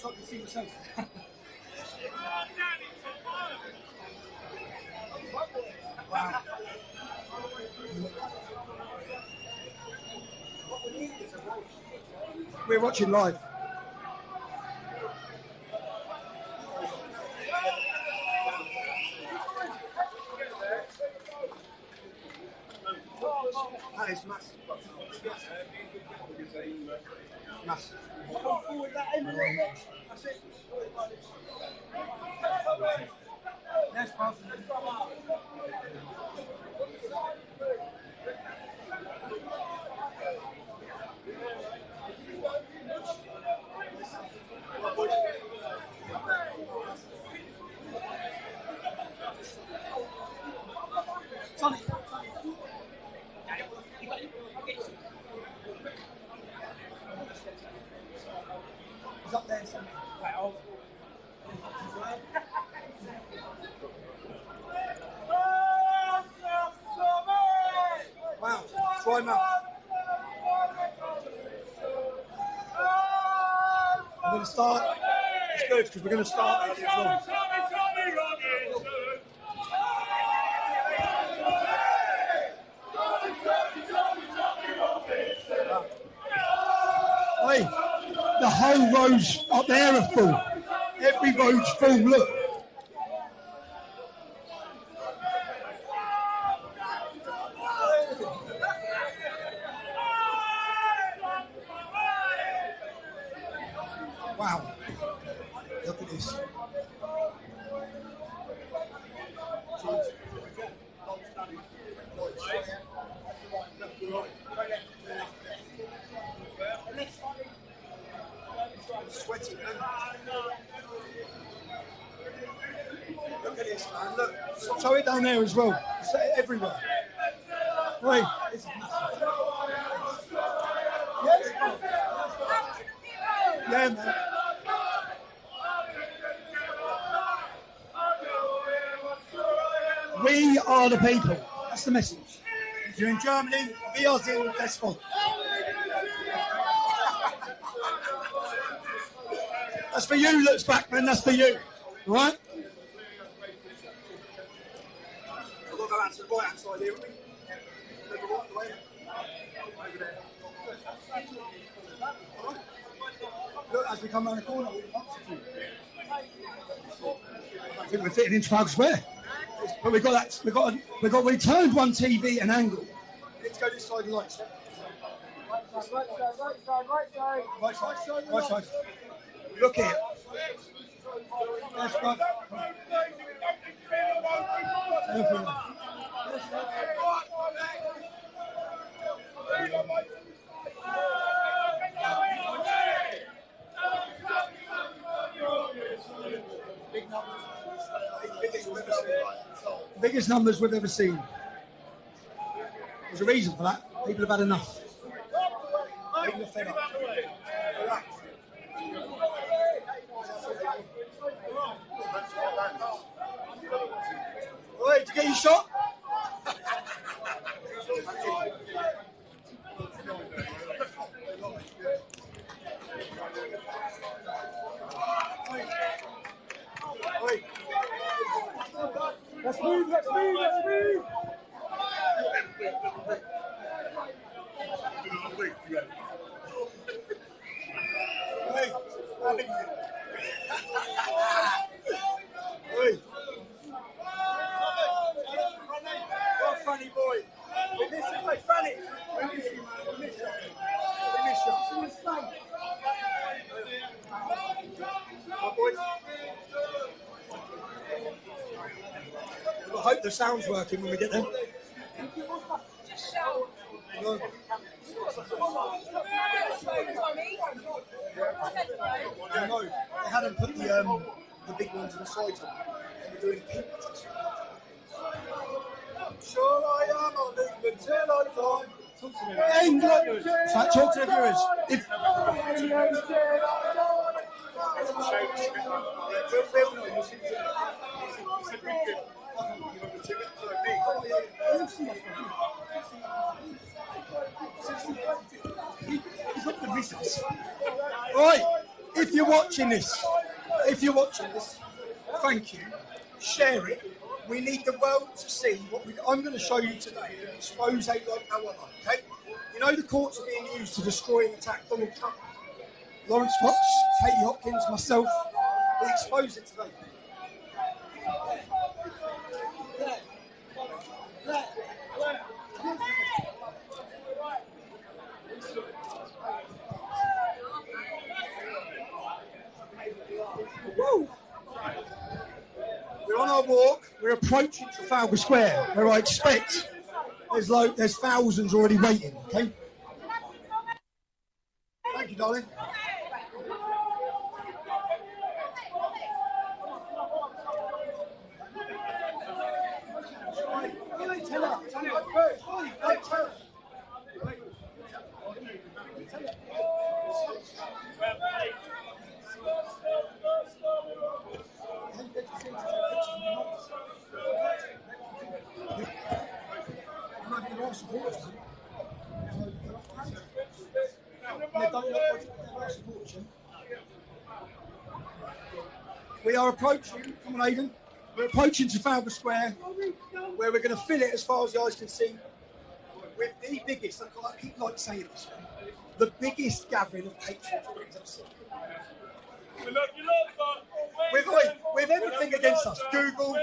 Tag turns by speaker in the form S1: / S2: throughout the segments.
S1: So I can see myself. Wow. We're watching live. That is massive. Massive. Come forward that end a little bit. That's it. Yes, pass. Tommy. He's up there somewhere. Wow, try enough. I'm going to start. It's good because we're going to start early as well. Hey, the whole roads up there are full. Every road's full, look. Wow, look at this. Sweaty, man. Look at this, man. Look, show it down there as well. It's everywhere. Wait, it's massive. Yes. Yeah, man. We are the people. That's the message. If you're in Germany, we are in Westfold. That's for you, Lutz Backman. That's for you. All right? I've got to go out to the right hand side here. Look, as we come around the corner, we're I think we're fitting in Trafalgar Square. But we turned one TV an angle. Let's go this side and right side. Right side. Look here. That's right. Biggest numbers we've ever seen. There's a reason for that. People have had enough. People are fed up. Oi, did you get your shot? Let's move. Hey, the sound's working when we get there. No. No, they hadn't put the big ones in the sides on. They were doing pink. Sure I am on England till I die. England! So talk to the viewers. If right, if you're watching this, thank you. Share it. We need the world to see what I'm going to show you today. An expose like no other. Okay? You know the courts are being used to destroy and attack Donald Trump. Lawrence Fox, Katie Hopkins, myself. We expose it today. Woo. We're on our walk. We're approaching Trafalgar Square, where I expect there's thousands already waiting. Okay. Thank you, darling. We are approaching, come on Aidan, we're approaching Trafalgar Square, where we're going to fill it as far as the eyes can see with the biggest, I keep like saying this, the biggest gathering of patriots we've ever seen. With everything against us, Google,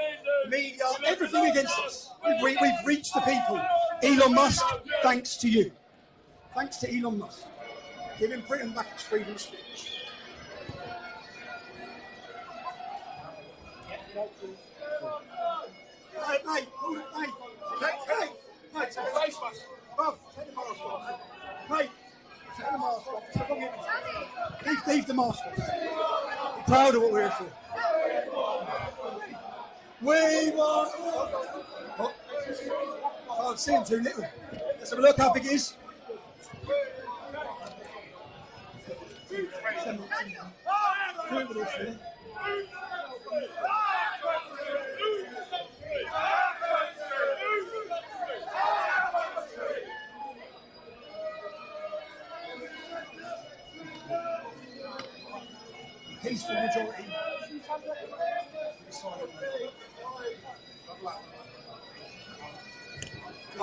S1: media, everything against us. We've reached the people. Elon Musk, thanks to you. Thanks to Elon Musk. Giving Britain back its freedom of speech. Hey, mate, take the face mask. Bruv, take the mask off. Mate, take the mask off. Leave the mask off. Be proud of what we're here for. We want... What? I can't see him too little. Let's have a look how big it is. Peaceful majority. I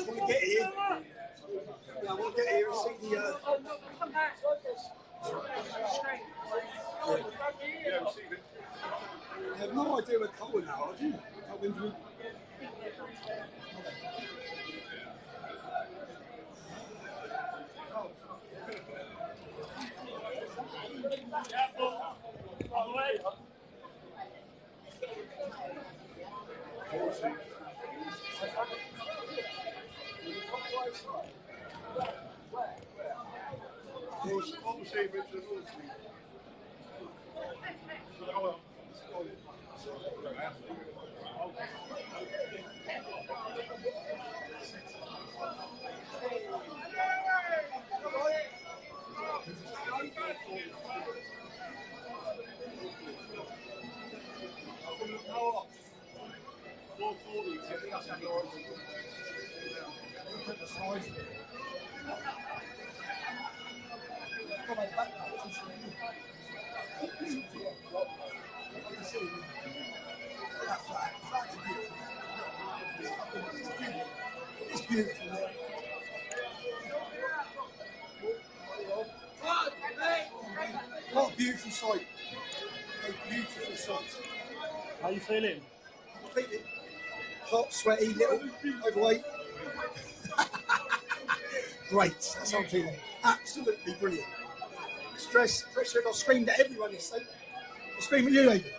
S1: want to get here. Yeah, I want to get here and see the. I have no idea where Colin are, do you? It's beautiful. What a beautiful sight. A beautiful sight.
S2: How are you feeling?
S1: I'm feeling hot, sweaty, little, overweight. Great, that's how I'm feeling. Absolutely brilliant. Stress, pressure, I screamed at everyone yesterday. I screamed at you, Aidan.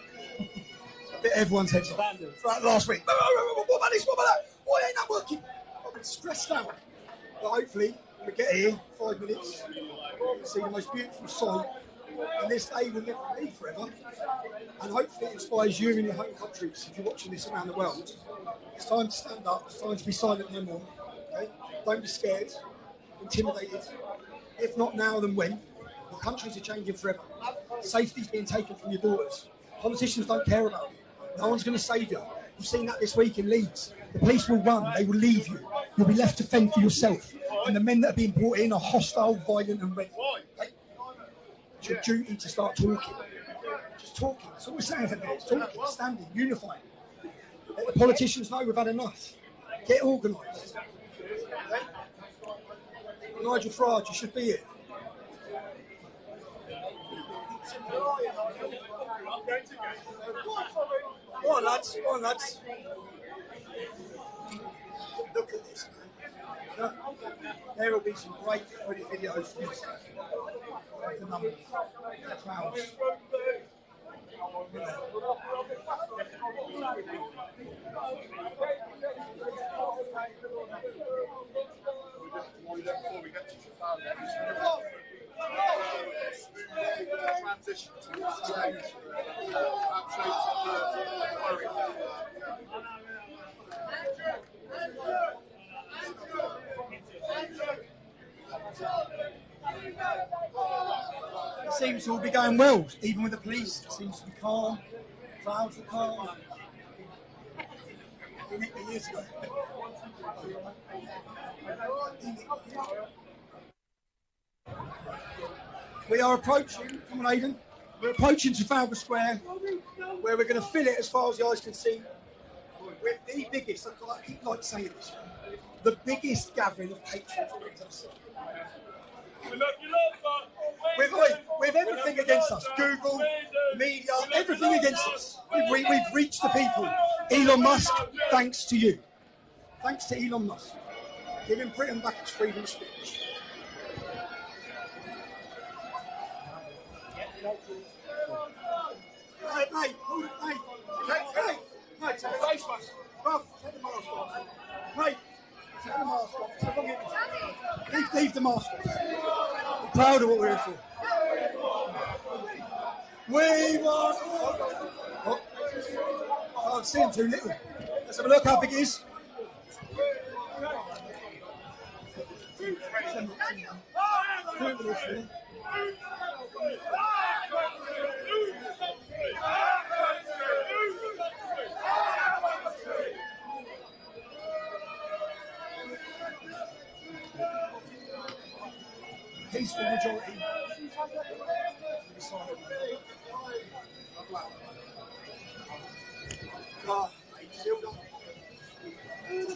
S1: bit everyone's heads off. Throughout last week. What about this? What about that? Why ain't that working? I've been stressed out. But hopefully, when we get here, 5 minutes, we'll see the most beautiful sight. And this day will never be forever. And hopefully it inspires you in your home countries if you're watching this around the world. It's time to stand up. It's time to be silent no more. Okay? Don't be scared, intimidated. If not now, then when? The countries are changing forever. Safety's being taken from your daughters. Politicians don't care about you. No one's going to save you. We've seen that this week in Leeds. The police will run. They will leave you. You'll be left to fend for yourself. And the men that are being brought in are hostile, violent and ready. Okay? It's your duty to start talking. Just talking. That's all we're saying. It's talking, standing, unifying. Let the politicians know we've had enough. Get organised. Okay? Nigel Farage, you should be here. Go on, lads. Go on, lads. Look at this, man. There will be some great funny videos for this. The numbers, the crowds.
S3: Before we get to transition to the stage.
S1: It seems to all be going well, even with the police. It seems to be calm. Crowds are calm. Years ago. We are approaching, come on Aidan, we're approaching Trafalgar Square, where we're going to fill it as far as the eyes can see with the biggest, I keep like saying this, the biggest gathering of patriots we've ever seen. With everything against us, Google, media, everything against us. We've reached the people. Elon Musk, thanks to you. Thanks to Elon Musk. Giving Britain back its freedom of speech. Hey, mate, take the face mask. Bruv, take the mask off. Mate, take the mask off. Leave the mask off. We're proud of what we're here for. We want... Oh, I'm seeing too little. Let's have a look how big it is. Peaceful majority. Just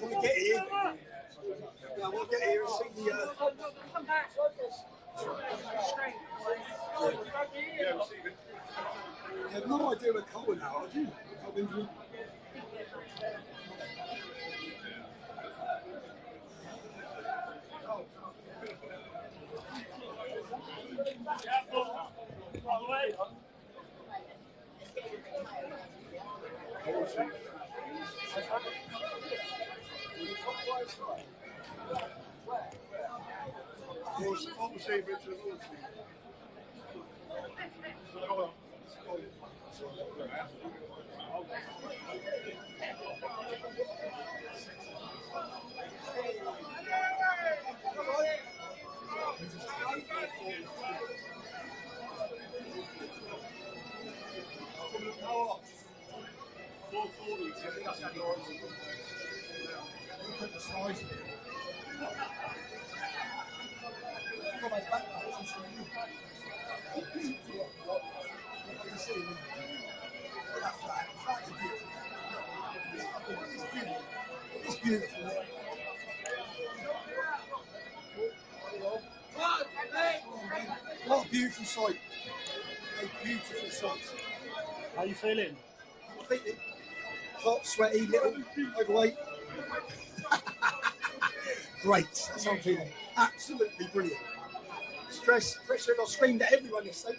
S1: want to get here. I want to get here and see the. I have no idea where Colin now, do you? It's beautiful. What a beautiful sight. A beautiful sight.
S2: How are you feeling?
S1: I'm feeling hot, sweaty, little, overweight. Great. That's how I'm feeling. Absolutely brilliant. Stress, pressure, and I screamed at everyone yesterday.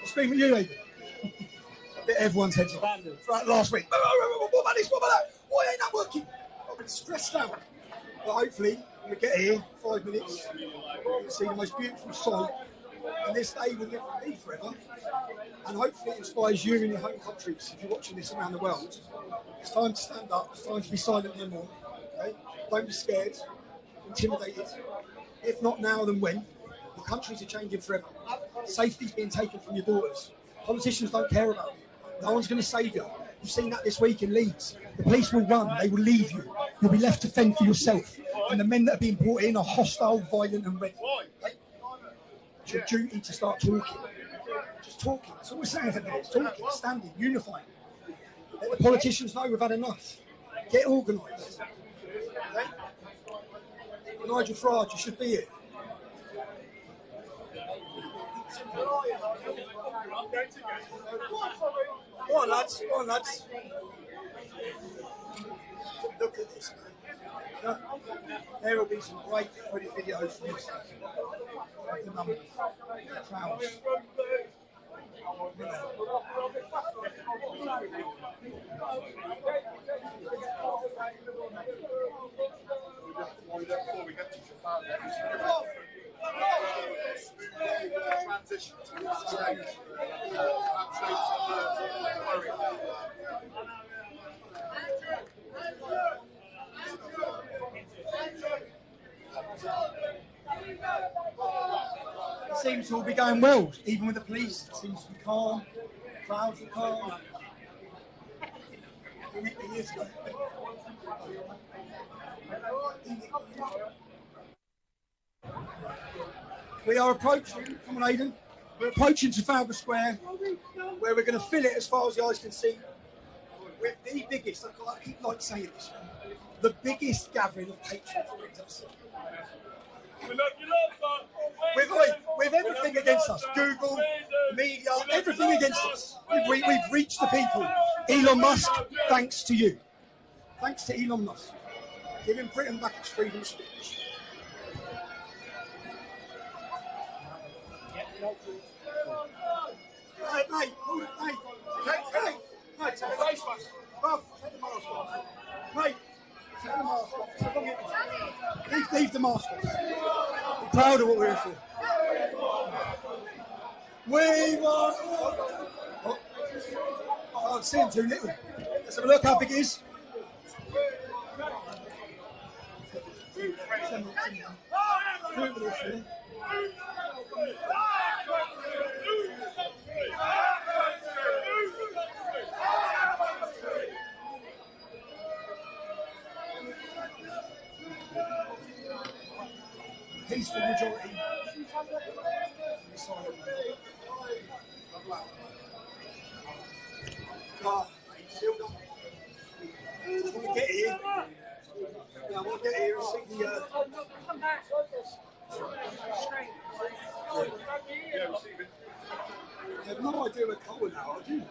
S1: I screamed at you, Aidan. bit everyone's heads off.
S2: Standard.
S1: Throughout last week. What about this? What about that? Why ain't that working? I've been stressed out. But hopefully, when we get here, 5 minutes, you'll see the most beautiful sight. And this day will live with me forever. And hopefully it inspires you in your home countries. If you're watching this around the world, it's time to stand up. It's time to be silent no more. Okay? Don't be scared, intimidated. If not now, then when? The countries are changing forever. Safety's being taken from your daughters. Politicians don't care about you. No one's going to save you. You've seen that this week in Leeds. The police will run. They will leave you. You'll be left to fend for yourself. And the men that are being brought in are hostile, violent and ready. Okay? It's your duty to start talking. Just talking. That's all we're saying today. It's talking, standing, unifying. Let the politicians know we've had enough. Get organised. Okay? Nigel Farage, you should be here. Go on, lads. Go on, lads. Look at this, man. There will be some great footage videos from this. The numbers, the crowds.
S3: Before we get to Japan, transition to the stage.
S1: It seems to all be going well, even with the police. It seems to be calm. Crowds are calm. It is good. We are approaching, come on Aidan, we're approaching Trafalgar Square, where we're going to fill it as far as the eyes can see with the biggest, I keep like saying this, the biggest gathering of patriots we've ever seen. With everything against us, Google, media, everything against us, we've reached the people. Elon Musk, thanks to you. Thanks to Elon Musk. Giving Britain back its freedom of speech. Hey, mate, take the face mask. Bruv, take the mask off. Mate, take the mask off. Leave the mask off. I'm proud of what we're here for. We want... Oh, I can't see him too little. Let's have a look how big it is. Peaceful majority. Just want to get here. Yeah, I want to get here and see the. I have no idea where Colin now, do you?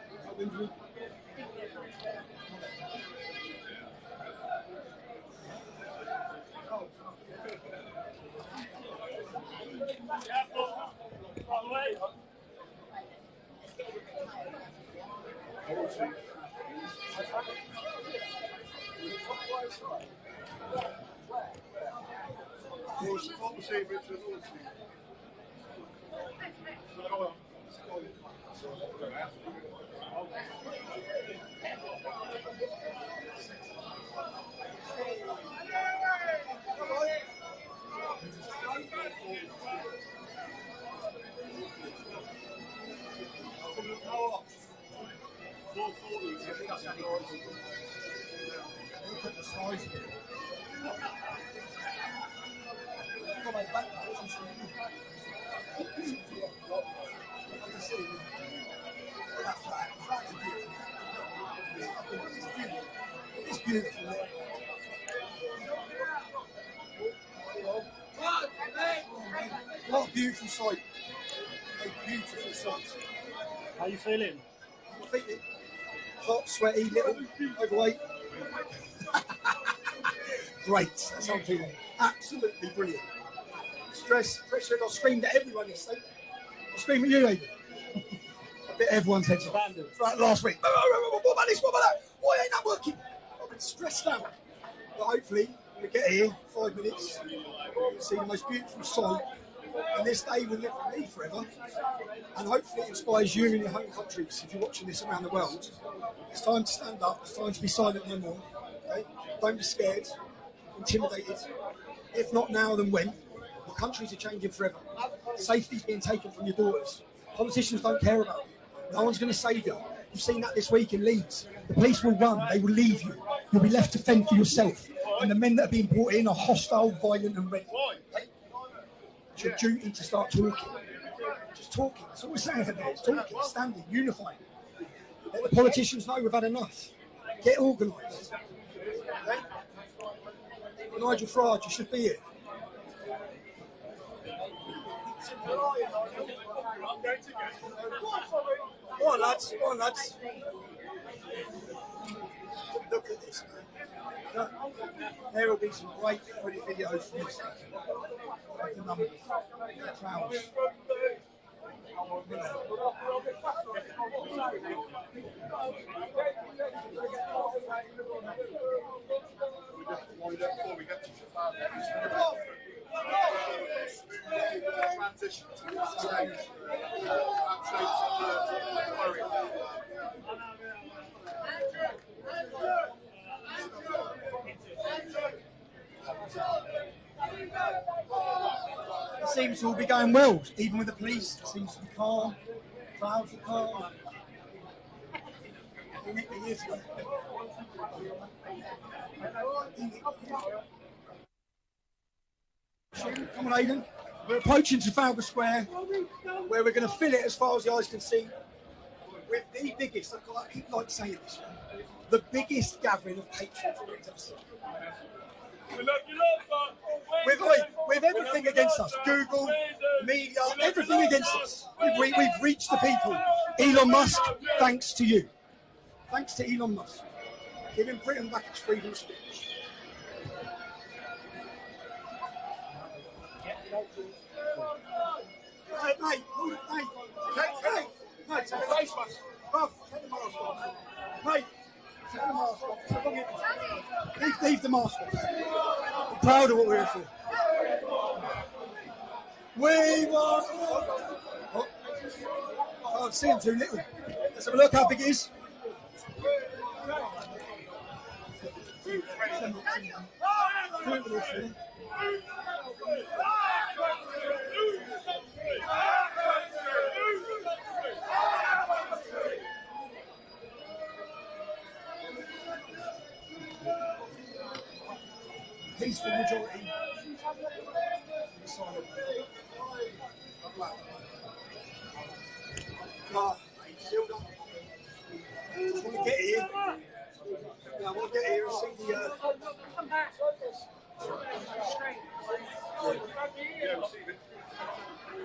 S1: Look at the size of it. Got my back. It's beautiful. What a beautiful sight. A beautiful sight.
S2: How you feeling?
S1: I'm feeling hot, sweaty, little, overweight. Great. That's how I'm feeling. Absolutely brilliant. Stress, pressure. I screamed at everyone yesterday. I screamed at you, Aidan. bit everyone's heads off. Like last week. What about this? What about that? Why ain't that working? I've been stressed out. But hopefully, when we get here, 5 minutes, you'll see the most beautiful sight. And this day will live with me forever. And hopefully it inspires you in your home countries if you're watching this around the world. It's time to stand up. It's time to be silent no more. Okay? Don't be scared, intimidated. If not now, then when? The countries are changing forever. Safety's being taken from your daughters. Politicians don't care about you. No one's going to save you. You've seen that this week in Leeds. The police will run. They will leave you. You'll be left to fend for yourself. And the men that are being brought in are hostile, violent and ready. Okay? It's your duty to start talking. Just talking. That's all we're saying about it. It's talking, standing, unifying. Let the politicians know we've had enough. Get organised. Okay? Nigel Farage, you should be here. Go on, lads. Go on, lads. Look at this, man. There will be some great pretty videos from this. Like the numbers, the crowds.
S3: Before we get to transition to the stage.
S1: It seems to all be going well, even with the police. It seems to be calm. Crowds are calm. Years ago. Come on, Aidan. We're approaching Trafalgar Square, where we're going to fill it as far as the eyes can see with the biggest, I keep like saying this, the biggest gathering of patriots we've ever seen. With everything against us, Google, media, everything against us. We've reached the people. Elon Musk, thanks to you. Thanks to Elon Musk. Giving Britain back its freedom of speech. Hey, mate, take the face mask. Bruv, take the mask off. Mate, take the mask off. Leave the mask off. I'm proud of what we're here for. We want... Oh, I can't see him too little. Let's have a look how big it is. Peaceful majority. Just want to get here. Yeah, I want to get here and see the.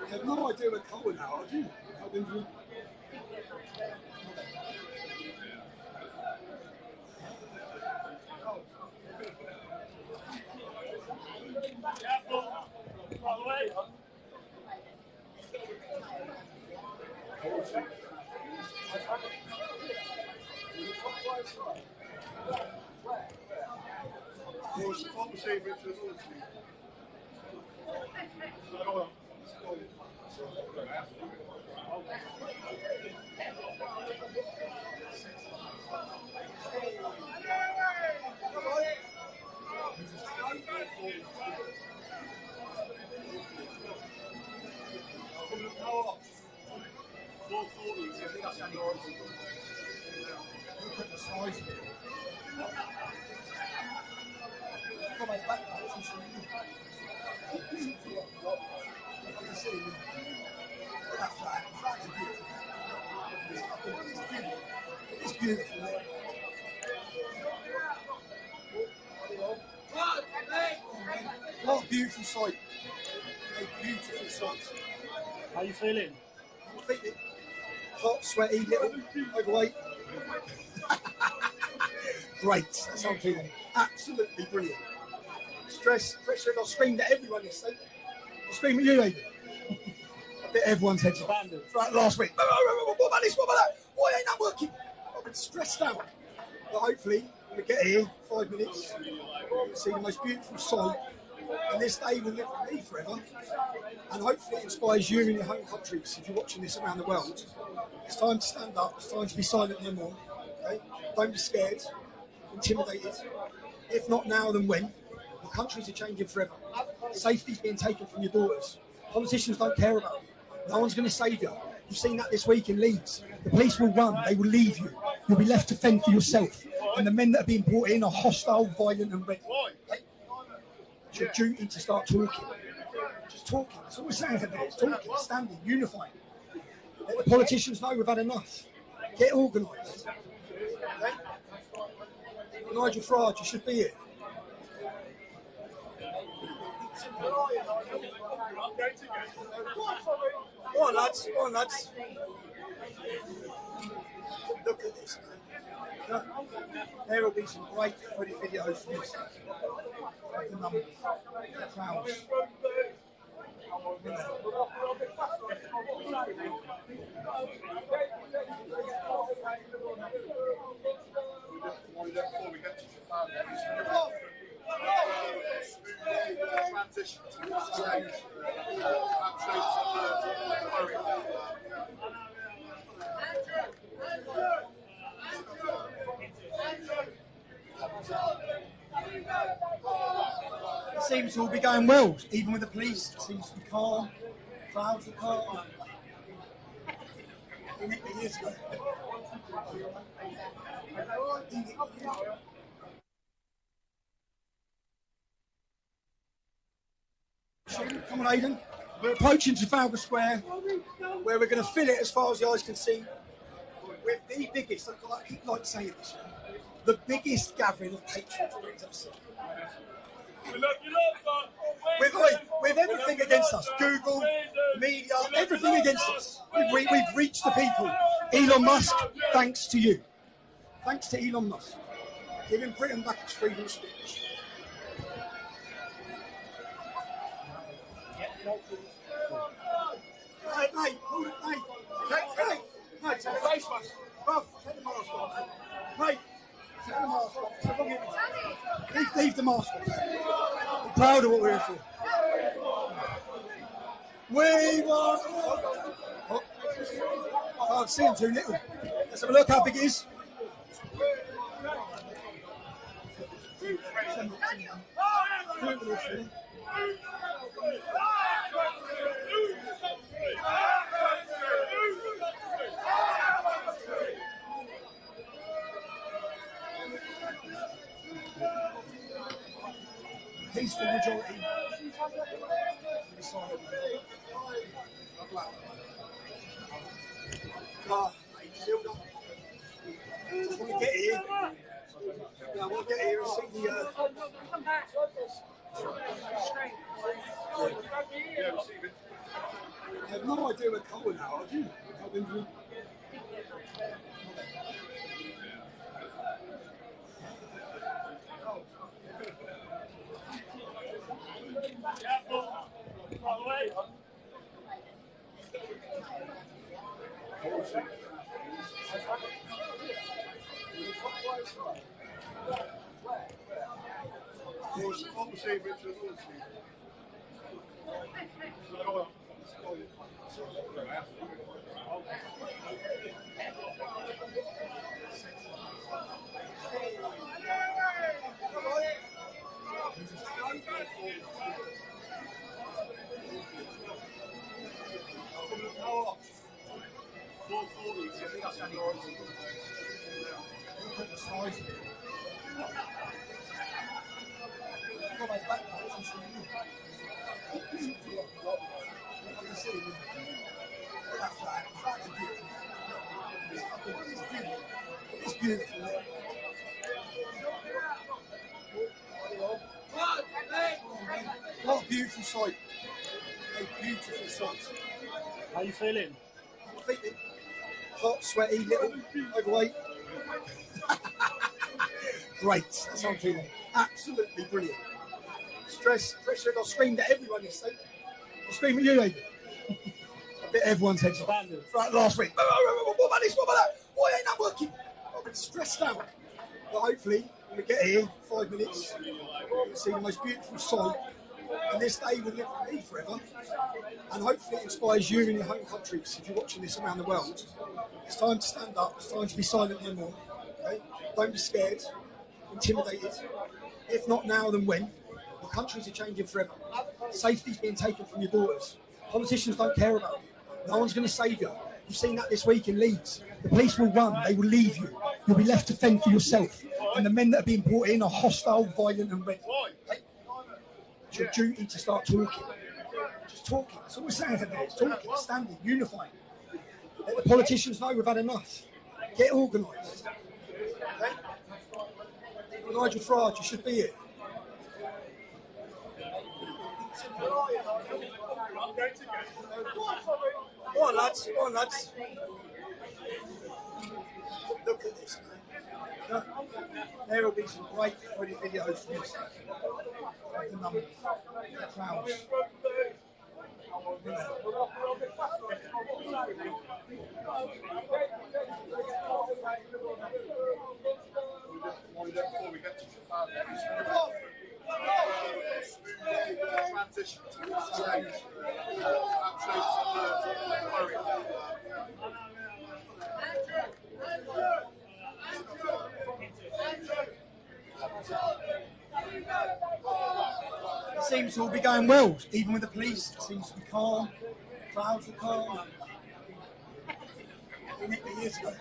S1: I have no idea where Colin are, do you? It's beautiful. What a beautiful sight. A beautiful sight.
S2: How are you feeling?
S1: I'm feeling hot, sweaty, little, overweight. Great. That's how I'm feeling. Absolutely brilliant. Stress, pressure, I screamed at everyone yesterday. I screamed at you, Aidan. bit everyone's heads off throughout last week. What about this? What about that? Why ain't that working? I've been stressed out. But hopefully, when we get here, 5 minutes, we'll see the most beautiful sight. And this day will live with me forever. And hopefully it inspires you in your home countries. If you're watching this around the world, it's time to stand up. It's time to be silent no more. Okay? Don't be scared, intimidated. If not now, then when? The countries are changing forever. Safety's being taken from your daughters. Politicians don't care about you. No one's going to save you. You've seen that this week in Leeds. The police will run. They will leave you. You'll be left to fend for yourself. And the men that are being brought in are hostile, violent and ready. Okay? It's your duty to start talking. Just talking. That's all we're saying today. It's talking, standing, unifying. Let the politicians know we've had enough. Get organised. Okay? Nigel Farage, you should be here. Go on, lads. Go on, lads. Look at this, man. There will be some great footage videos from this. The numbers, the crowds.
S3: Before we get to transition to the stage.
S1: It seems to all be going well, even with the police. It seems to be calm. Crowds are calm. Years ago. Come on, Aidan. We're approaching Trafalgar Square, where we're going to fill it as far as the eyes can see with the biggest, I keep like saying this, the biggest gathering of patriots we've ever seen. With everything against us, Google, media, everything against us. We've reached the people. Elon Musk, thanks to you. Thanks to Elon Musk. Giving Britain back its freedom of speech. Hey, mate, hold it, mate. Hey, mate, take the face mask. Bruv, take the mask off, mate. Mate, take the mask off. Leave the mask off. We're proud of what we're here for. We want... Oh, I can't see him too little. Let's have a look how big it is. Peaceful majority. Just want to get here. Yeah, I want to get here and see the. I have no idea where Colin are, do you? It's beautiful. What a beautiful sight. A beautiful sight.
S2: How are you feeling?
S1: Hot, sweaty, little, overweight. Great. That's how I'm feeling. Absolutely brilliant. Stress, pressure. I screamed at everyone yesterday. I screamed at you, Aidan. bit everyone's heads off.
S2: Standard.
S1: Right, last week. What about this? What about that? Why ain't that working? I've been stressed out. But hopefully, when we get here, 5 minutes, we'll see the most beautiful sight. And this day will live with me forever. And hopefully it inspires you in your home countries. If you're watching this around the world, it's time to stand up. It's time to be silent no more. Okay? Don't be scared, intimidated. If not now, then when? The countries are changing forever. Safety's being taken from your daughters. Politicians don't care about you. No one's going to save you. You've seen that this week in Leeds. The police will run. They will leave you. You'll be left to fend for yourself. And the men that are being brought in are hostile, violent and ready. Okay? It's your duty to start talking. Just talking. That's all we're saying today. It's talking, standing, unifying. Let the politicians know we've had enough. Get organised. Okay? Nigel Farage, you should be here. Go on, lads. Go on, lads. Look at this, man. There will be some great funny videos from this. The numbers, the crowds.
S3: Before we get to transition to the stage,
S1: It seems to all be going well, even with the police. It seems to be calm. Crowds are calm. Years ago.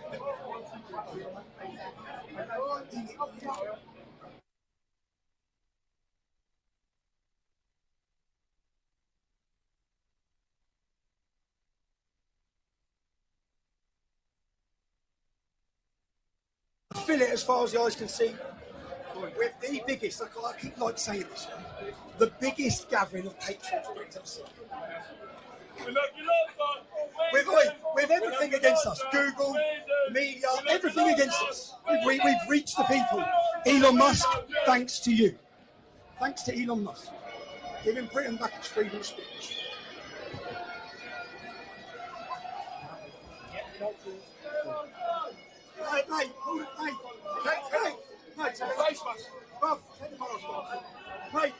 S1: Fill it as far as the eyes can see. We're the biggest, I keep like saying this, the biggest gathering of patriots we've ever seen. With everything against us, Google, media, everything against us. We've reached the people. Elon Musk, thanks to you. Thanks to Elon Musk. Giving Britain back its freedom of speech. Hey, mate, mate, take the face mask. Bruv, take the mask off. Mate,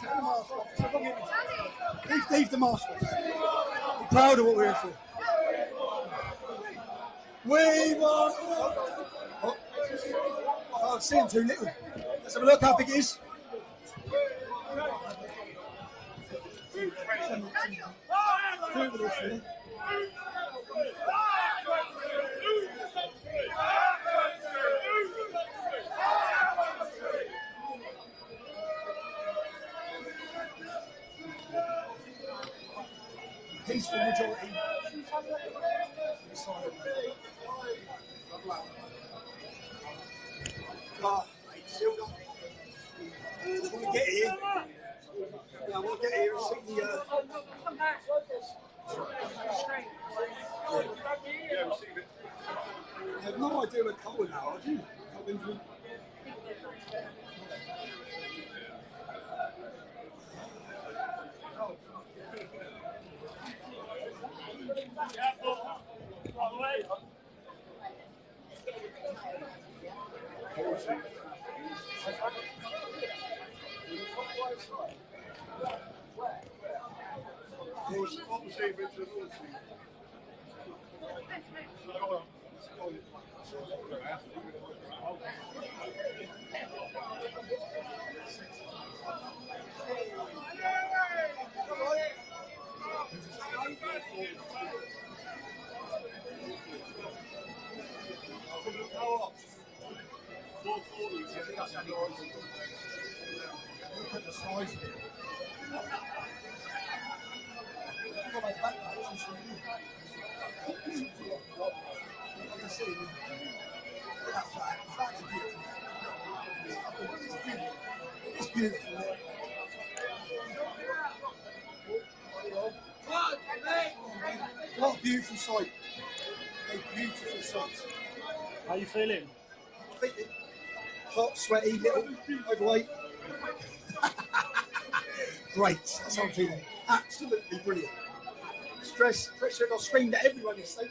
S1: take the mask off. It's a wrong image. Leave the mask off. Be proud of what we're here for. We want... Oh, I can't see him too little. Let's have a look how big it is. Peaceful majority. We'll get here. Yeah, we'll get here and see the. I have no idea where Cole now, do you? Look at the size of it. It's beautiful. What a beautiful sight. A beautiful sight.
S2: How you feeling?
S1: Hot, sweaty, little, overweight. Great. That's how I'm feeling. Absolutely brilliant. stress, pressure, and I screamed at everyone yesterday.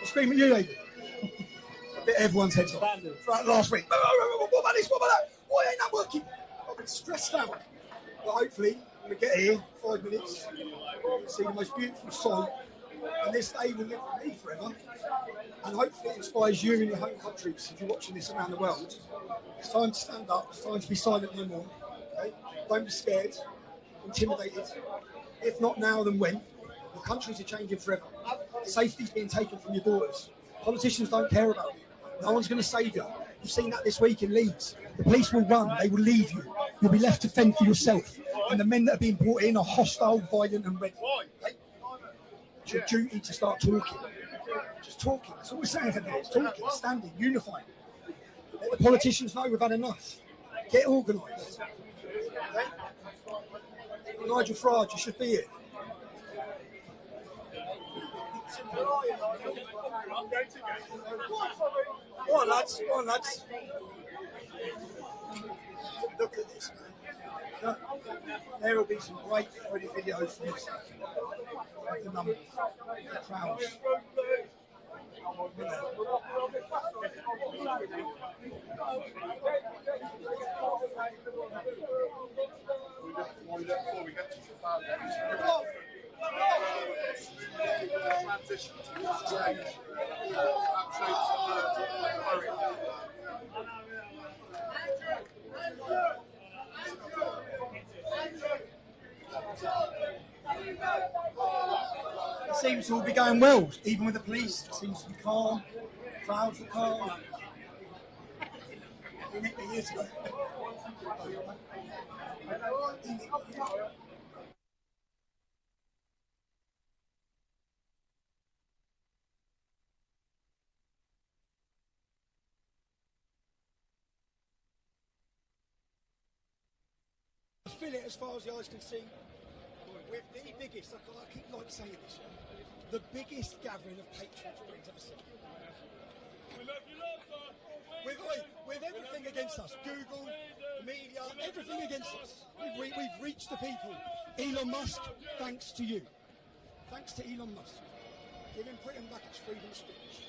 S1: I screamed at you, Aidan. I bit everyone's heads off throughout last week. What about this? What about that? Why ain't that working? I've been stressed out. But hopefully, when we get here, 5 minutes, we'll see the most beautiful sight. And this day will live with me forever. And hopefully it inspires you in your home countries, if you're watching this around the world. It's time to stand up. It's time to be silent no more. Okay? Don't be scared, intimidated. If not now, then when? Your countries are changing forever. Safety's being taken from your daughters. Politicians don't care about you. No one's going to save you. You've seen that this week in Leeds. The police will run. They will leave you. You'll be left to fend for yourself. And the men that are being brought in are hostile, violent and ready. Okay? It's your duty to start talking. Just talking. That's all we're saying here. It's talking, standing, unifying. Let the politicians know we've had enough. Get organised. Okay? Nigel Farage, you should be here. Go on, lads. Go on, lads. Look at this, man. There will be some great funny videos from this. The numbers, the crowds.
S3: Before we get to transition to change.
S1: It seems to all be going well, even with the police. It seems to be calm. Crowds are calm. Years ago. Feel it as far as the eyes can see. With the biggest, I keep like saying this, the biggest gathering of patriots Britain's ever seen.
S4: We love you, sir.
S1: With everything against us, Google, media, everything against us, we've reached the people. Elon Musk, thanks to you. Thanks to Elon Musk. Giving Britain back its freedom of speech.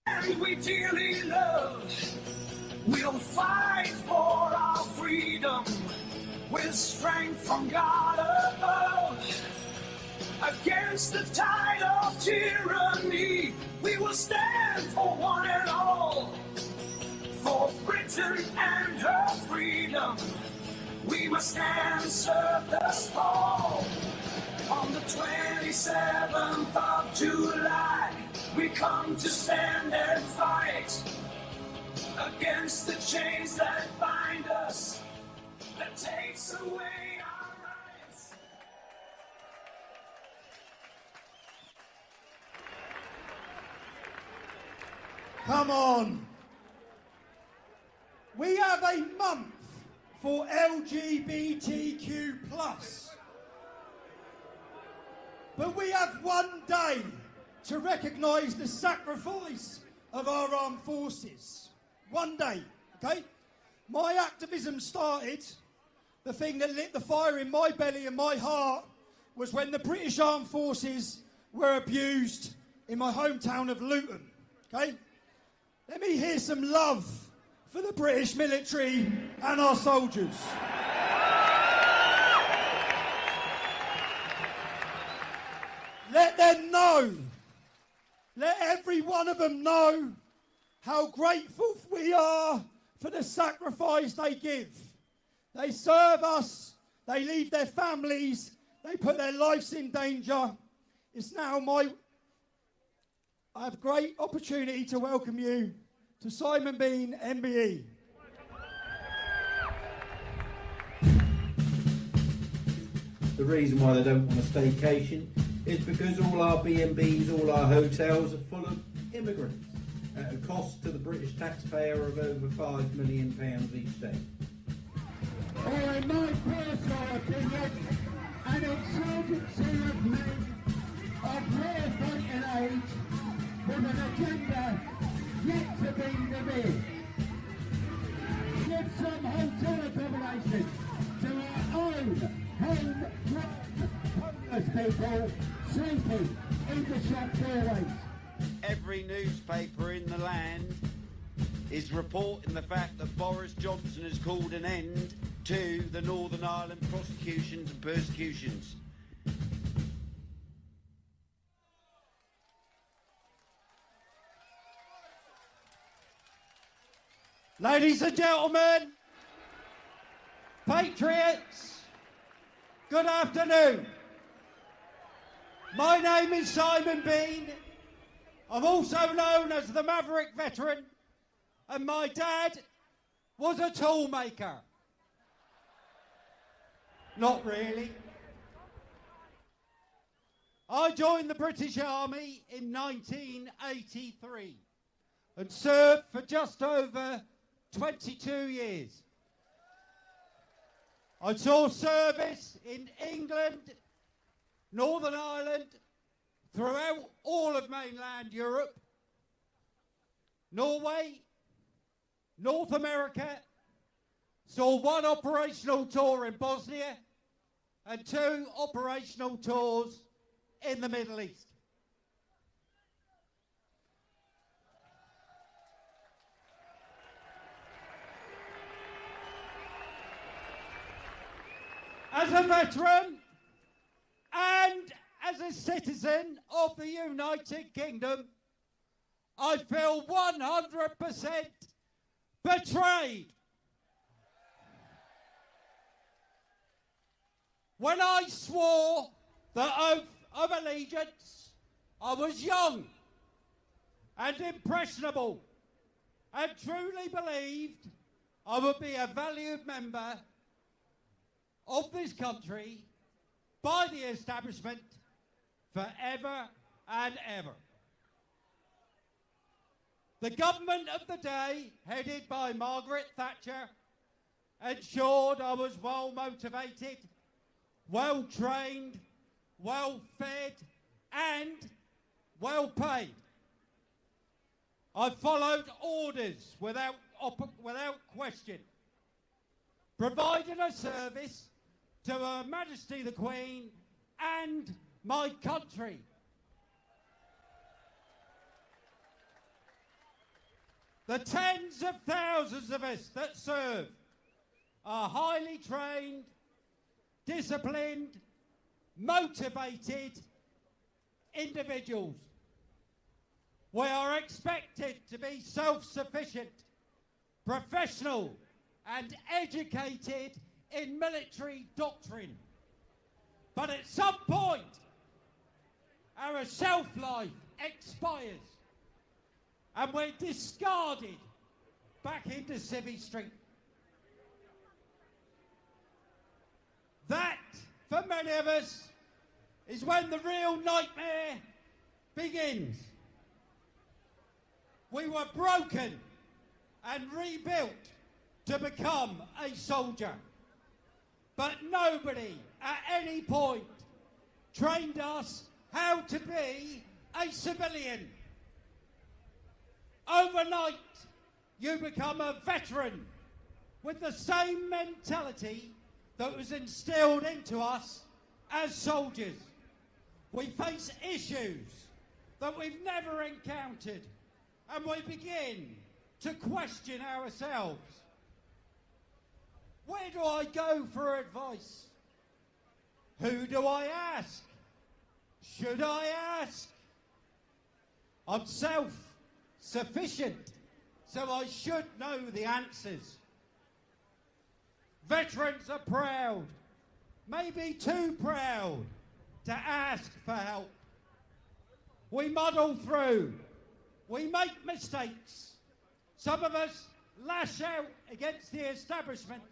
S5: And we dearly love, we'll fight for our freedom with strength from God above. Against the tide of tyranny, we will stand for one and all. For Britain and her freedom, we must answer this call. On the 27th of July, we come to stand and fight against the chains that bind us, that takes away our rights.
S1: Come on. We have a month for LGBTQ+. But we have one day to recognise the sacrifice of our armed forces. One day, okay? My activism started, the thing that lit the fire in my belly and my heart was when the British Armed Forces were abused in my hometown of Luton, okay? Let me hear some love for the British military and our soldiers. Let them know, let every one of them know how grateful we are for the sacrifice they give. They serve us, they leave their families, they put their lives in danger. It's now I have great opportunity to welcome you to Simon Bean, MBE.
S6: The reason why they don't want a staycation is because all our B&Bs, all our hotels are full of immigrants at a cost to the British taxpayer of over £5 million each day.
S7: In my personal opinion, an insurgency of men of rare fighting age with an agenda yet to be revealed. Give some hotel accommodation to our own homegrown homeless people sleeping in the shop doorways.
S8: Every newspaper in the land is reporting the fact that Boris Johnson has called an end to the Northern Ireland prosecutions and persecutions.
S9: Ladies and gentlemen, patriots, good afternoon. My name is Simon Bean. I'm also known as the Maverick Veteran, and my dad was a tool maker. Not really. I joined the British Army in 1983 and served for just over 22 years. I saw service in England, Northern Ireland, throughout all of mainland Europe, Norway, North America, saw one operational tour in Bosnia and 2 operational tours in the Middle East. As a veteran and as a citizen of the United Kingdom, I feel 100% betrayed. When I swore the oath of allegiance, I was young and impressionable and truly believed I would be a valued member of this country by the establishment forever and ever. The government of the day, headed by Margaret Thatcher, ensured I was well motivated, well trained, well fed and well paid. I followed orders without question, providing a service to Her Majesty the Queen and my country. The tens of thousands of us that serve are highly trained, disciplined, motivated individuals. We are expected to be self-sufficient, professional and educated in military doctrine. But at some point, our self-life expires and we're discarded back into Civvy Street. That, for many of us, is when the real nightmare begins. We were broken and rebuilt to become a soldier. But nobody at any point trained us how to be a civilian. Overnight, you become a veteran with the same mentality that was instilled into us as soldiers. We face issues that we've never encountered, and we begin to question ourselves. Where do I go for advice? Who do I ask? Should I ask? I'm self-sufficient, so I should know the answers. Veterans are proud, maybe too proud, to ask for help. We muddle through. We make mistakes. Some of us lash out against the establishment.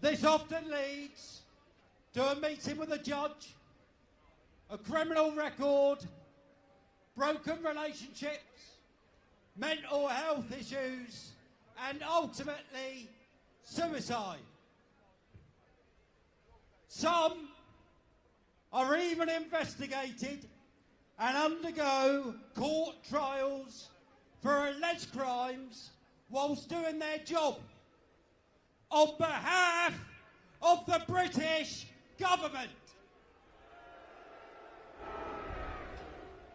S9: This often leads to a meeting with a judge, a criminal record, broken relationships, mental health issues, and ultimately suicide. Some are even investigated and undergo court trials for alleged crimes whilst doing their job on behalf of the British government.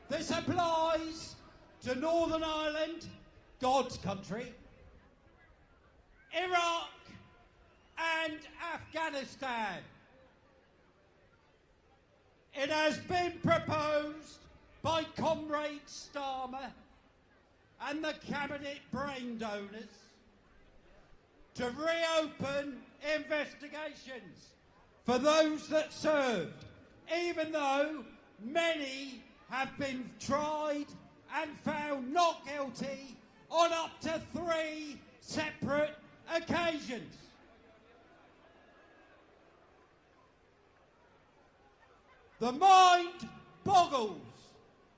S9: This applies to Northern Ireland, God's country, Iraq and Afghanistan. It has been proposed by Comrade Starmer and the cabinet brain donors to reopen investigations for those that served, even though many have been tried and found not guilty on up to 3 separate occasions. The mind boggles,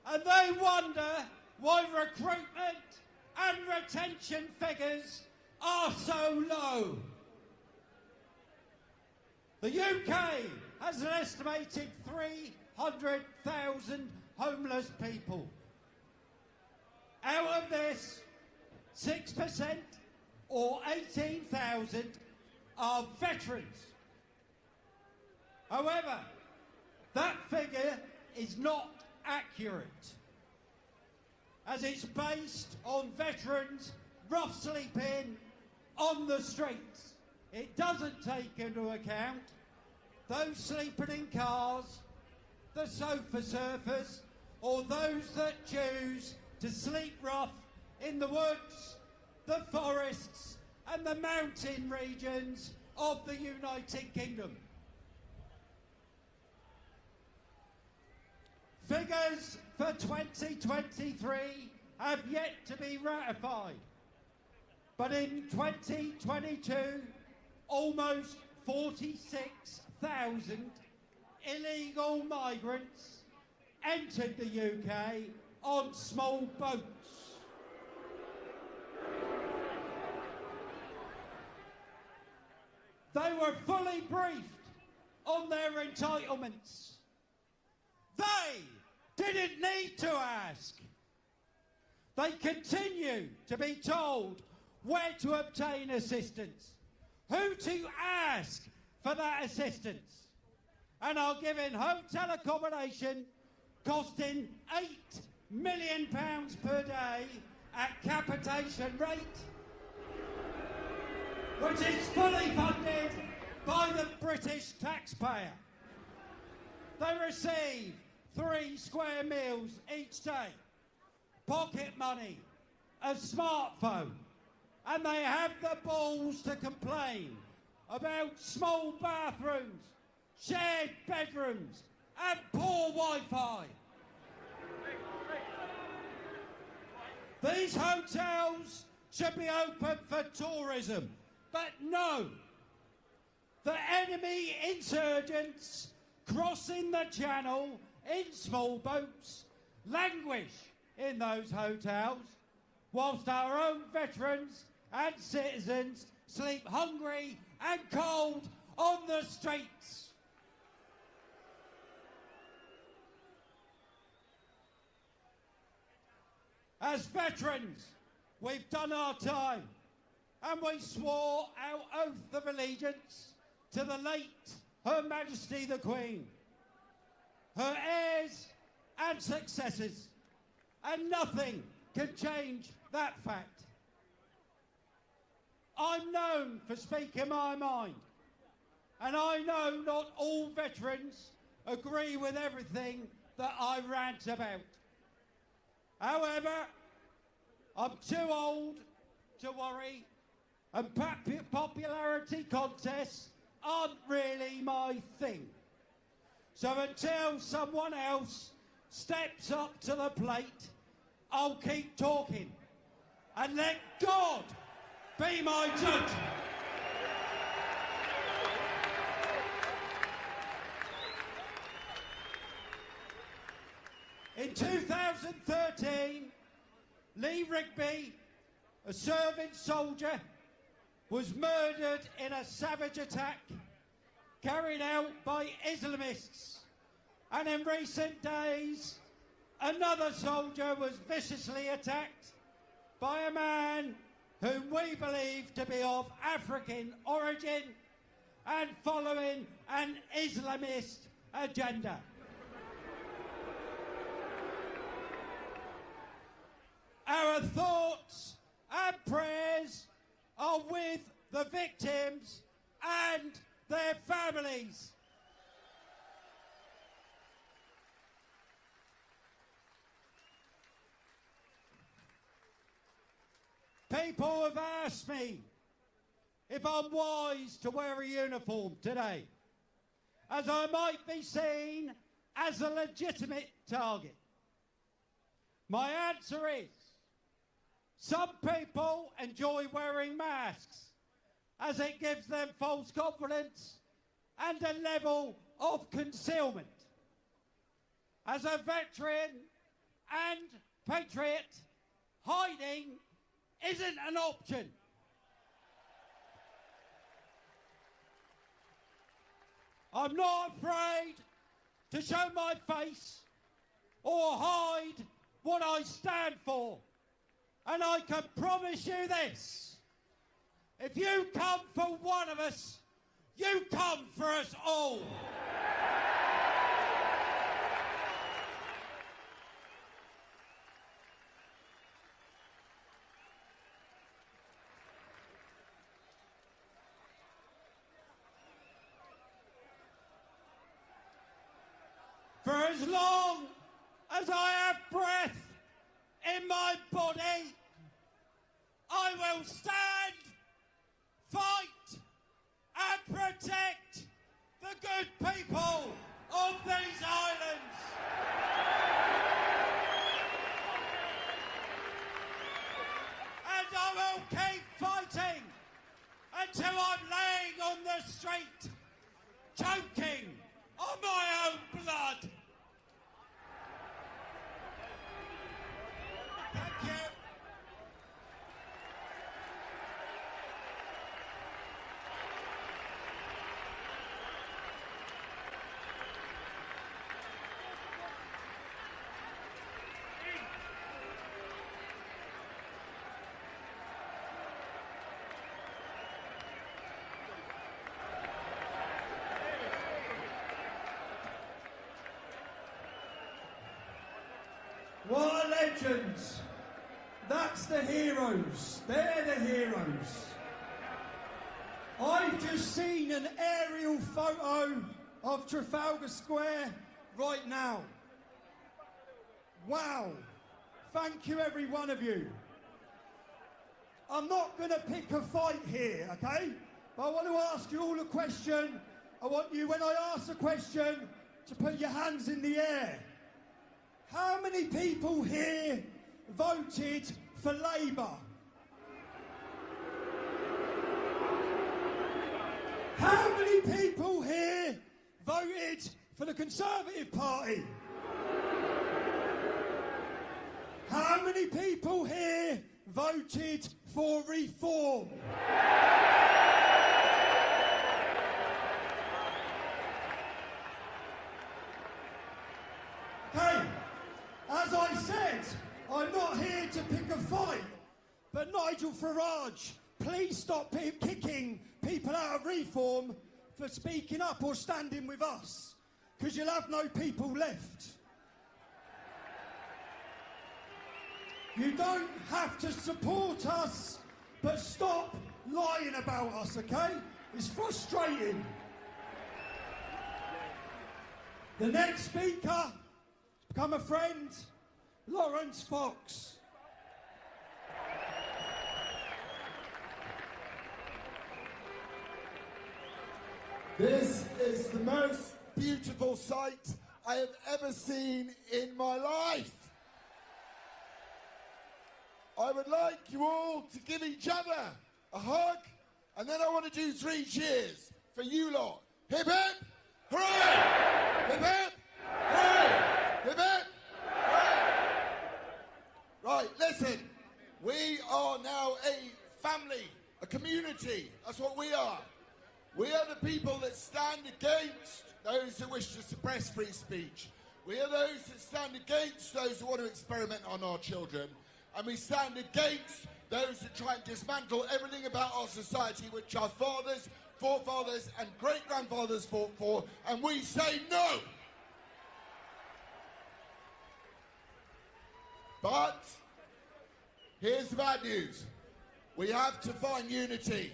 S9: and they wonder why recruitment and retention figures are so low. The UK has an estimated 300,000 homeless people. Out of this, 6% or 18,000 are veterans. However, that figure is not accurate, as it's based on veterans rough sleeping on the streets. It doesn't take into account those sleeping in cars, the sofa surfers, or those that choose to sleep rough in the woods, the forests and the mountain regions of the United Kingdom. Figures for 2023 have yet to be ratified, but in 2022, almost 46,000 illegal migrants entered the UK on small boats. They were fully briefed on their entitlements. They didn't need to ask. They continue to be told where to obtain assistance, who to ask for that assistance, and are given hotel accommodation costing £8 million per day at capitation rate, which is fully funded by the British taxpayer. They receive 3 square meals each day, pocket money, a smartphone, and they have the balls to complain about small bathrooms, shared bedrooms, and poor Wi-Fi. These hotels should be open for tourism, but no. The enemy insurgents crossing the channel in small boats languish in those hotels, whilst our own veterans and citizens sleep hungry and cold on the streets. As veterans, we've done our time, and we swore our oath of allegiance to the late Her Majesty the Queen, her heirs and successors, and nothing can change that fact. I'm known for speaking my mind, and I know not all veterans agree with everything that I rant about. However, I'm too old to worry, and popularity contests aren't really my thing. So until someone else steps up to the plate, I'll keep talking and let God be my judge. In 2013, Lee Rigby, a serving soldier, was murdered in a savage attack carried out by Islamists. And in recent days, another soldier was viciously attacked by a man whom we believe to be of African origin and following an Islamist agenda. Our thoughts and prayers are with the victims and their families. People have asked me if I'm wise to wear a uniform today, as I might be seen as a legitimate target. My answer is, some people enjoy wearing masks as it gives them false confidence and a level of concealment. As a veteran and patriot, hiding isn't an option. I'm not afraid to show my face or hide what I stand for. And I can promise you this, if you come for one of us, you come for us all. For as long as I have breath in my body, I will stand, fight, and protect the good people of these islands. And I will keep fighting until I'm laying on the street, choking on my own blood. Thank you. What are legends? That's the heroes. They're the heroes. I've just seen an aerial photo of Trafalgar Square right now. Wow. Thank you, every one of you. I'm not going to pick a fight here, okay? But I want to ask you all a question. I want you, when I ask a question, to put your hands in the air. How many people here voted for Labour? How many people here voted for the Conservative Party? How many people here voted for reform? Okay. As I said, I'm not here to pick a fight, but Nigel Farage, please stop kicking people out of reform for speaking up or standing with us, because you'll have no people left. You don't have to support us, but stop lying about us, okay? It's frustrating. The next speaker, become a friend, Lawrence Fox.
S10: This is the most beautiful sight I have ever seen in my life. I would like you all to give each other a hug, and then I want to do 3 cheers for you lot. Hip hip, hooray! Hip hip, hooray! Hip hip, hooray! Right, listen, we are now a family, a community. That's what we are. We are the people that stand against those who wish to suppress free speech. We are those that stand against those who want to experiment on our children. And we stand against those that try and dismantle everything about our society which our fathers, forefathers and great-grandfathers fought for. And we say no. But here's the bad news. We have to find unity.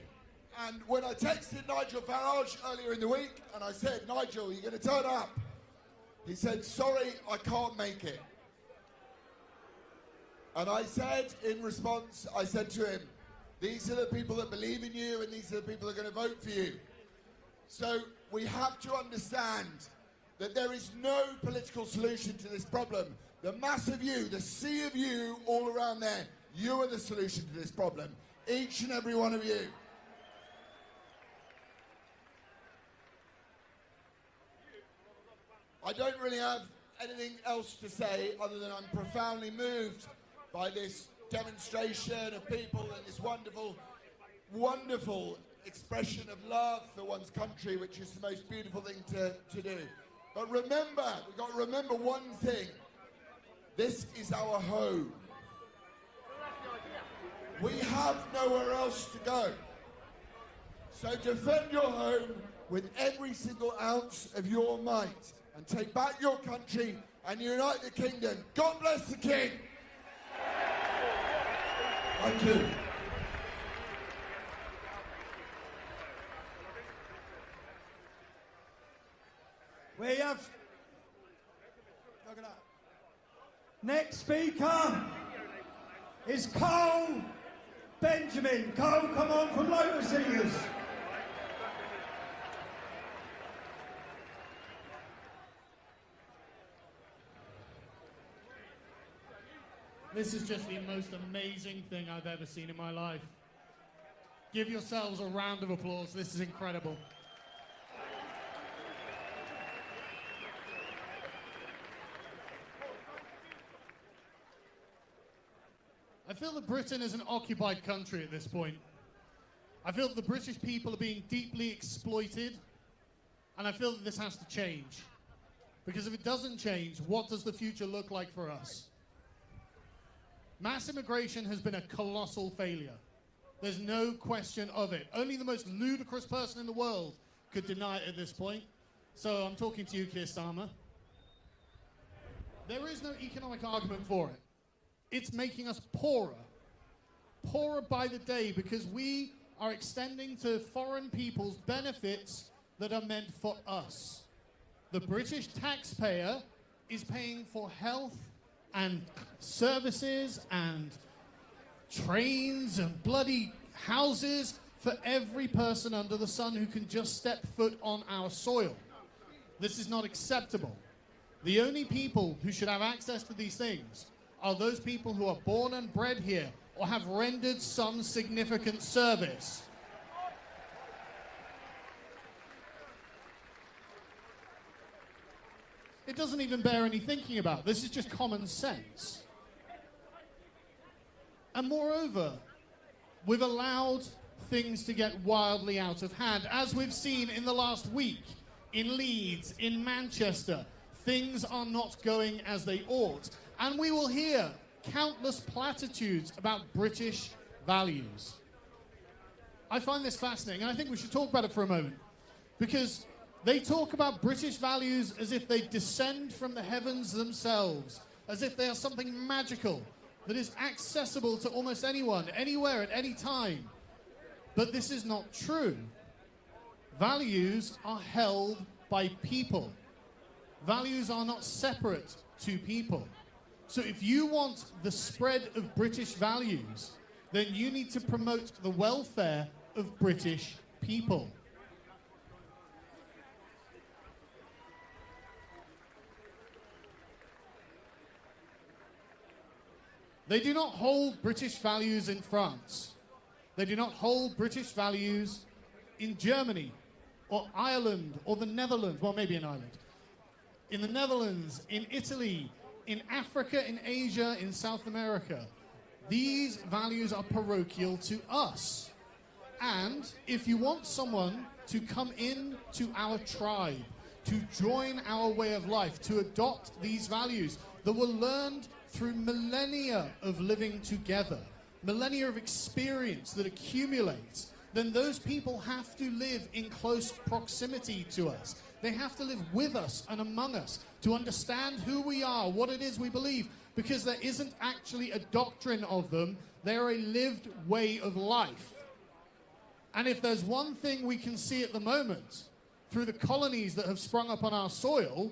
S10: And when I texted Nigel Farage earlier in the week and I said, Nigel, you're going to turn up? He said, sorry, I can't make it. And I said, in response, I said to him, these are the people that believe in you and these are the people that are going to vote for you. So we have to understand that there is no political solution to this problem. The mass of you, the sea of you all around there, you are the solution to this problem. Each and every one of you. I don't really have anything else to say other than I'm profoundly moved by this demonstration of people and this wonderful, wonderful expression of love for one's country, which is the most beautiful thing to do. But remember, we've got to remember one thing. This is our home. We have nowhere else to go. So defend your home with every single ounce of your might and take back your country and unite the kingdom. God bless the King. Thank you.
S9: We have... Look at that. Next speaker is Cole Benjamin. Cole, come on, from Lotus Singers.
S2: This is just the most amazing thing I've ever seen in my life. Give yourselves a round of applause. This is incredible. I feel that Britain is an occupied country at this point. I feel that the British people are being deeply exploited, and I feel that this has to change. Because if it doesn't change, what does the future look like for us? Mass immigration has been a colossal failure. There's no question of it. Only the most ludicrous person in the world could deny it at this point. So I'm talking to you, Keir Starmer. There is no economic argument for it. It's making us poorer. Poorer by the day because we are extending to foreign peoples benefits that are meant for us. The British taxpayer is paying for health and services and trains and bloody houses for every person under the sun who can just step foot on our soil. This is not acceptable. The only people who should have access to these things are those people who are born and bred here or have rendered some significant service. It doesn't even bear any thinking about. This is just common sense. And moreover, we've allowed things to get wildly out of hand, as we've seen in the last week, in Leeds, in Manchester. Things are not going as they ought. And we will hear countless platitudes about British values. I find this fascinating, and I think we should talk about it for a moment, because they talk about British values as if they descend from the heavens themselves, as if they are something magical that is accessible to almost anyone, anywhere, at any time. But this is not true. Values are held by people. Values are not separate to people. So if you want the spread of British values, then you need to promote the welfare of British people. They do not hold British values in France. They do not hold British values in Germany or Ireland or the Netherlands. Well, maybe in Ireland. In the Netherlands, in Italy, in Africa, in Asia, in South America. These values are parochial to us. And if you want someone to come in to our tribe, to join our way of life, to adopt these values that were learned through millennia of living together, millennia of experience that accumulates, then those people have to live in close proximity to us. They have to live with us and among us to understand who we are, what it is we believe, because there isn't actually a doctrine of them. They're a lived way of life. And if there's one thing we can see at the moment through the colonies that have sprung up on our soil,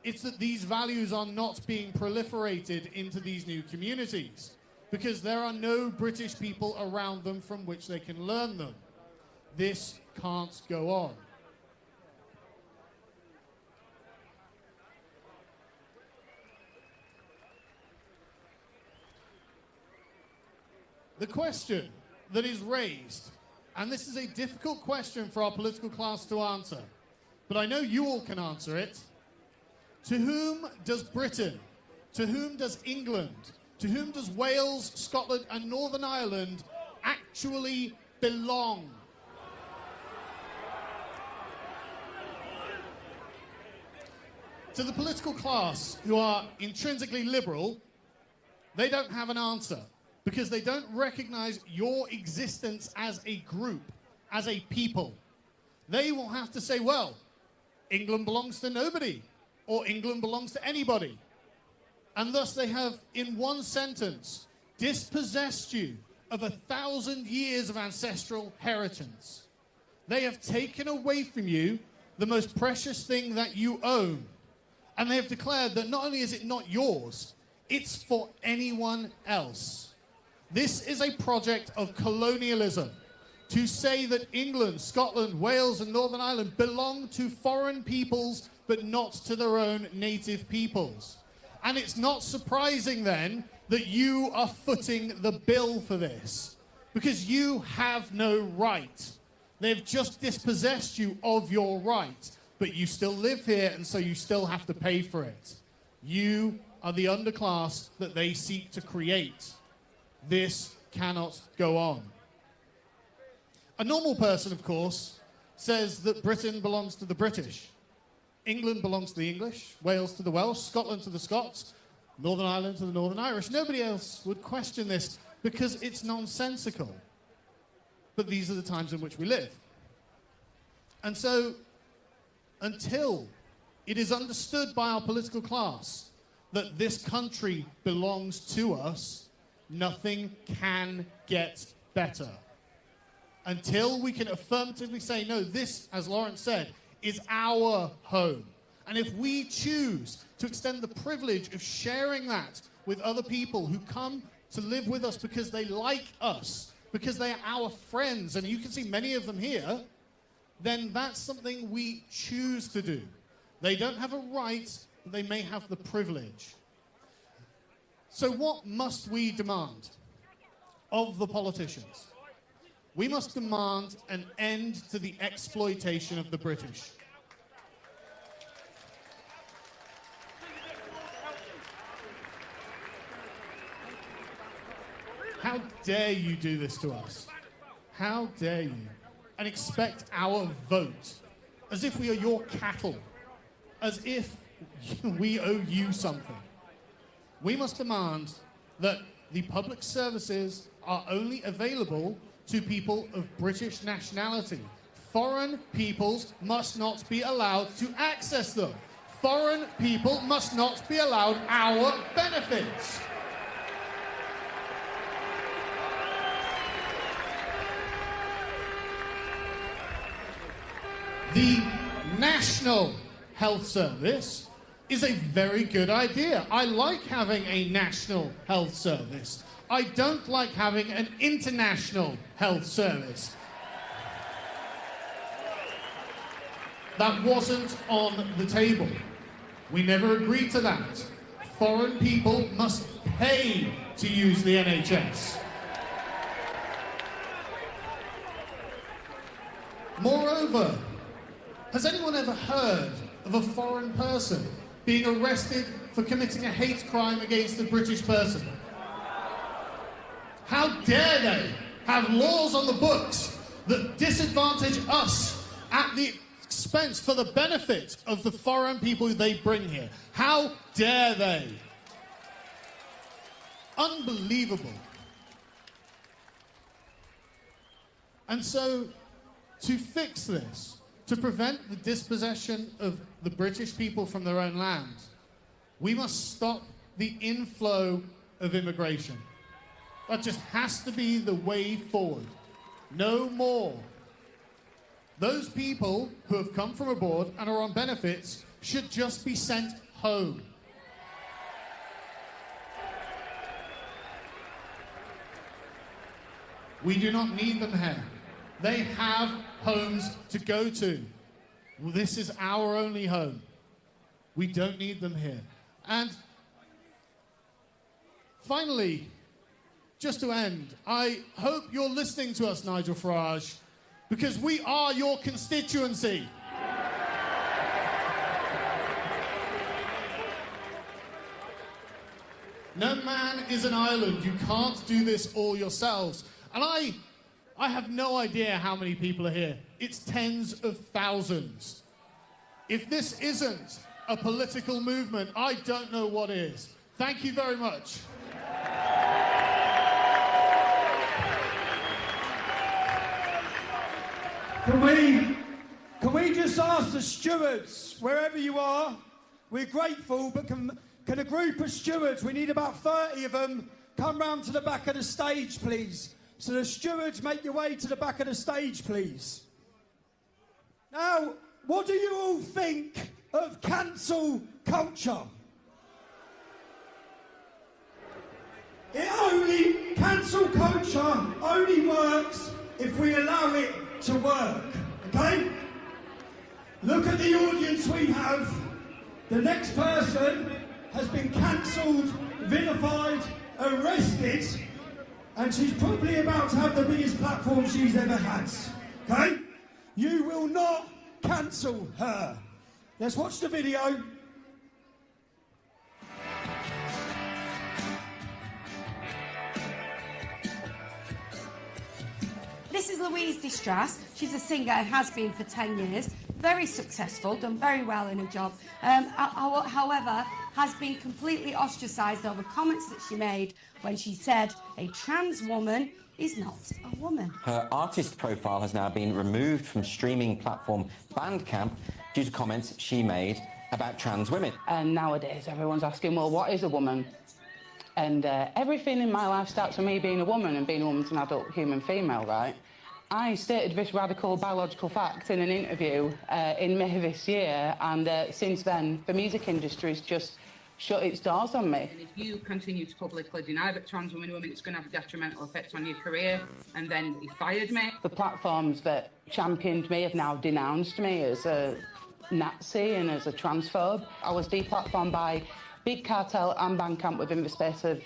S2: it's that these values are not being proliferated into these new communities because there are no British people around them from which they can learn them. This can't go on. The question that is raised, and this is a difficult question for our political class to answer, but I know you all can answer it. To whom does Britain, to whom does England, to whom does Wales, Scotland and Northern Ireland actually belong? To the political class who are intrinsically liberal, they don't have an answer because they don't recognize your existence as a group, as a people. They will have to say, well, England belongs to nobody, or England belongs to anybody. And thus they have, in one sentence, dispossessed you of 1,000 years of ancestral inheritance. They have taken away from you the most precious thing that you own. And they have declared that not only is it not yours, it's for anyone else. This is a project of colonialism, to say that England, Scotland, Wales and Northern Ireland belong to foreign peoples but not to their own native peoples. And it's not surprising then that you are footing the bill for this, because you have no right. They've just dispossessed you of your right, but you still live here and so you still have to pay for it. You are the underclass that they seek to create. This cannot go on. A normal person, of course, says that Britain belongs to the British. England belongs to the English, Wales to the Welsh, Scotland to the Scots, Northern Ireland to the Northern Irish. Nobody else would question this because it's nonsensical. But these are the times in which we live. And so, until it is understood by our political class that this country belongs to us, nothing can get better. Until we can affirmatively say, no, this, as Lawrence said, is our home. And if we choose to extend the privilege of sharing that with other people who come to live with us because they like us, because they are our friends, and you can see many of them here, then that's something we choose to do. They don't have a right, but they may have the privilege. So what must we demand of the politicians? We must demand an end to the exploitation of the British. How dare you do this to us? How dare you? And expect our vote, as if we are your cattle, as if we owe you something. We must demand that the public services are only available to people of British nationality. Foreign peoples must not be allowed to access them. Foreign people must not be allowed our benefits. The National Health Service is a very good idea. I like having a national health service. I don't like having an international health service. That wasn't on the table. We never agreed to that. Foreign people must pay to use the NHS. Moreover, has anyone ever heard of a foreign person being arrested for committing a hate crime against a British person? How dare they have laws on the books that disadvantage us at the expense for the benefit of the foreign people they bring here. How dare they? Unbelievable. And so, to fix this, to prevent the dispossession of the British people from their own land, we must stop the inflow of immigration. That just has to be the way forward. No more. Those people who have come from abroad and are on benefits should just be sent home. We do not need them here. They have homes to go to. Well, this is our only home. We don't need them here. And finally, just to end, I hope you're listening to us, Nigel Farage, because we are your constituency. No man is an island. You can't do this all yourselves. And I have no idea how many people are here. It's tens of thousands. If this isn't a political movement, I don't know what is. Thank you very much.
S9: Can we just ask the stewards, wherever you are, we're grateful, but can a group of stewards, we need about 30 of them, come round to the back of the stage, please. So the stewards, make your way to the back of the stage, please. Now, what do you all think of cancel culture? Cancel culture only works if we allow it to work, okay? Look at the audience we have. The next person has been cancelled, vilified, arrested, and she's probably about to have the biggest platform she's ever had, okay? You will not cancel her. Let's watch the video.
S11: This is Louise Distress. She's a singer and has been for 10 years. Very successful, done very well in her job. However, has been completely ostracised over comments that she made when she said a trans woman is not a woman.
S12: Her artist profile has now been removed from streaming platform Bandcamp due to comments she made about trans women.
S13: And nowadays everyone's asking, well, what is a woman? And everything in my life starts with me being a woman, and being a woman's an adult human female, right? I stated this radical biological fact in an interview in May this year, and since then the music industry's just shut its doors on me.
S14: And if you continue to publicly deny that trans women are women, it's going to have a detrimental effect on your career, and then he fired me.
S13: The platforms that championed me have now denounced me as a Nazi and as a transphobe. I was deplatformed by Big Cartel and Bandcamp within the space of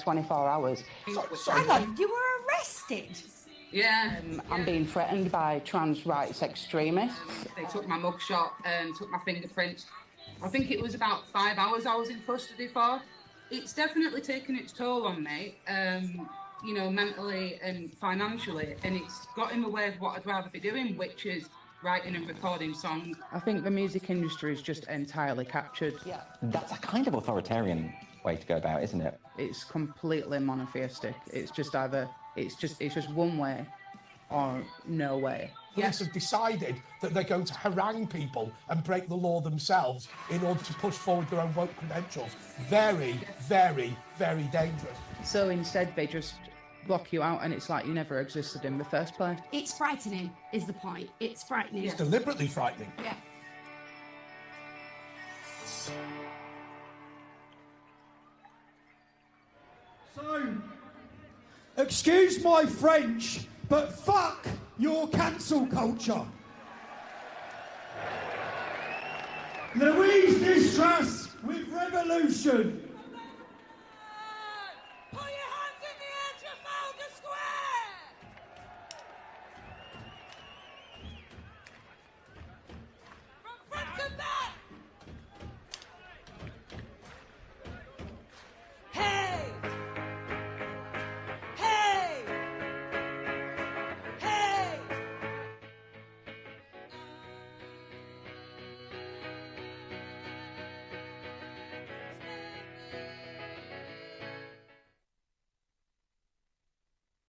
S13: 24 hours.
S11: Hang on, you were arrested?
S14: Yeah.
S13: I'm being threatened by trans rights extremists.
S14: They took my mugshot and took my fingerprints. I think it was about 5 hours I was in custody for. It's definitely taken its toll on me, you know, mentally and financially, and it's got in the way of what I'd rather be doing, which is writing and recording songs.
S13: I think the music industry is just entirely captured.
S12: Yeah. That's a kind of authoritarian way to go about, isn't it?
S13: It's completely monotheistic. It's just either, it's just one way or no way.
S15: Police have decided that they're going to harangue people and break the law themselves in order to push forward their own woke credentials. Very, very, very dangerous.
S13: So instead they just block you out, and it's like you never existed in the first place.
S11: It's frightening, is the point. It's frightening.
S15: It's deliberately frightening.
S11: Yeah.
S9: So, excuse my French, but fuck your cancel culture. Louise Distress with Revolution.